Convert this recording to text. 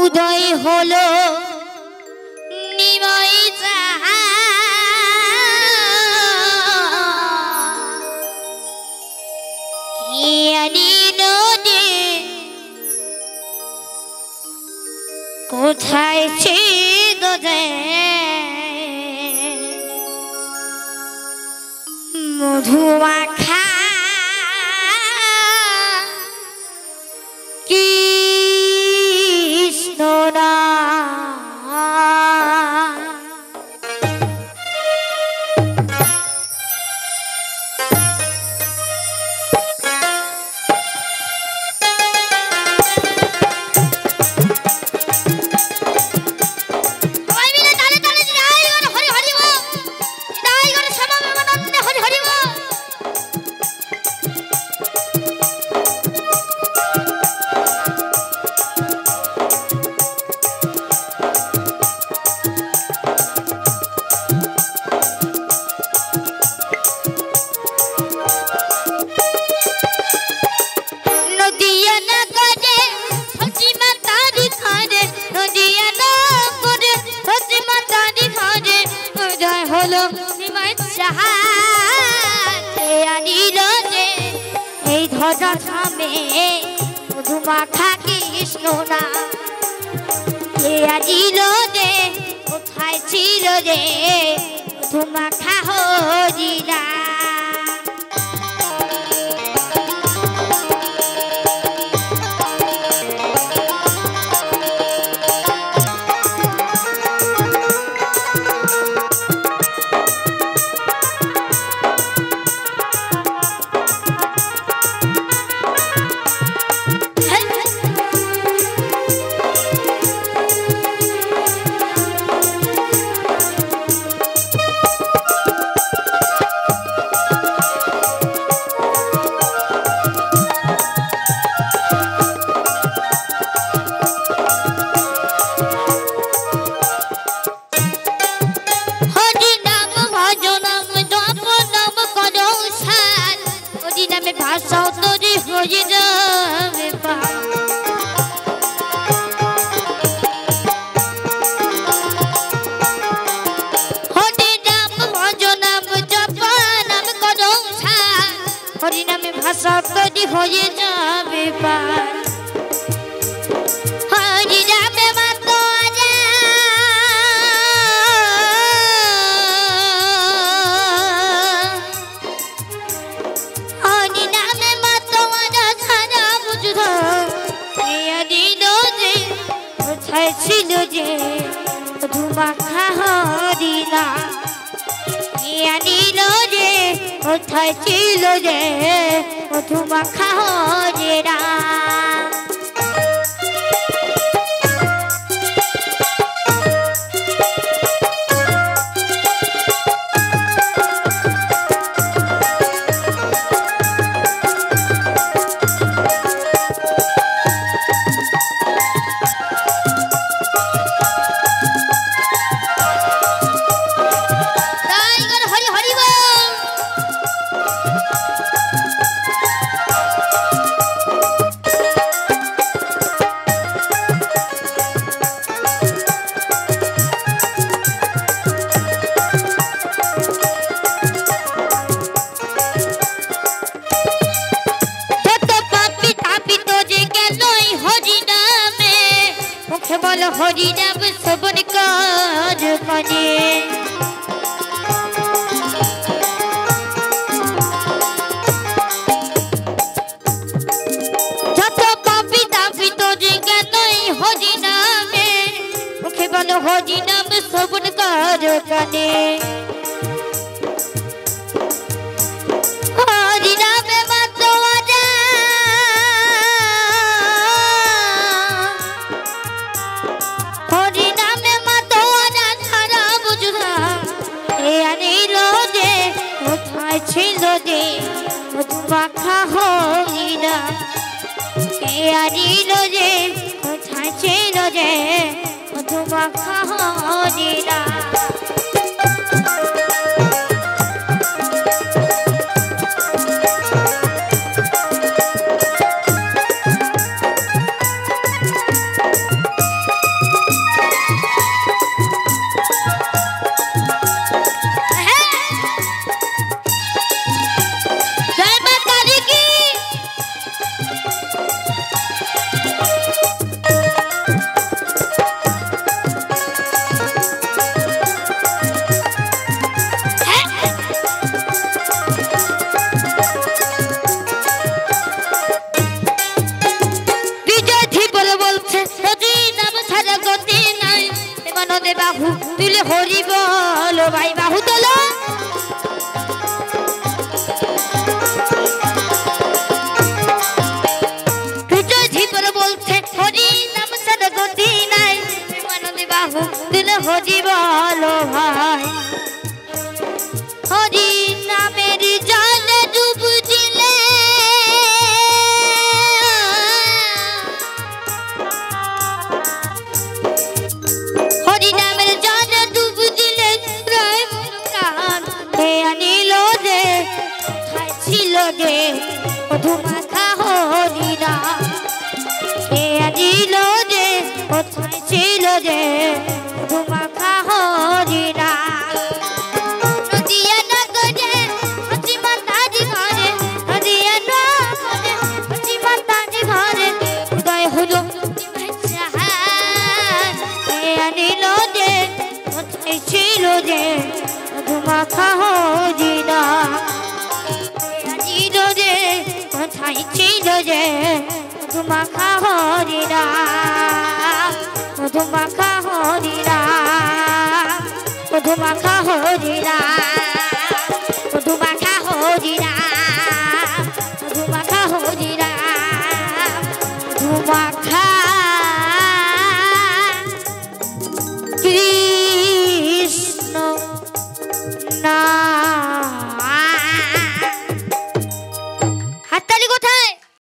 উদয় হলো নিময় যাহা কি আনিল রে কোথায় ছিল রে মধু মাখা মধুমাখা কৃষ্ণ না কে আনিল রে কোথায় ছিল রে মধুমাখা হরিনা হরিনামে ভাষা তৈরি হয়ে যাবে পার হরিনামে মাতো হরিনামে মাতো ছাড়া বুঝল দিন যে কোথায় ছিল যে মধুমাখা হরিনা আনিল রে কোথায় ছিল রে মধুমাখা হরিনা বল হরিনাম শ্রবণ কর মনে যত পাপি তাপি তোর জ্ঞানই হরিনামে মুখে বল হরিনাম শ্রবণ কর কানে হরিনামে মাতো হরিনামে মাতো ছাড়া বুঝলা এ আনিল রে কোথায় ছিল রে মধুমাখা হরিনা এ আনিল রে কোথায় ছিল রে মধুমাখা হরিনা হরি বলো ভাই হরি নামের জলে ডুব দিলে হরি নামের জলে ডুব দিলে প্রাণ হে আনিল রে ছিল রে মধু মাখা হরি নাম হে আনিল রে কোথায় ছিল রে মধু মাখা হরি নাম মাখা হরি নাম ছিল রে কোথায় ছিল রে মধু মাখা হরি নাম মধু মাখা হরি নাম মধু মাখা হরি নাম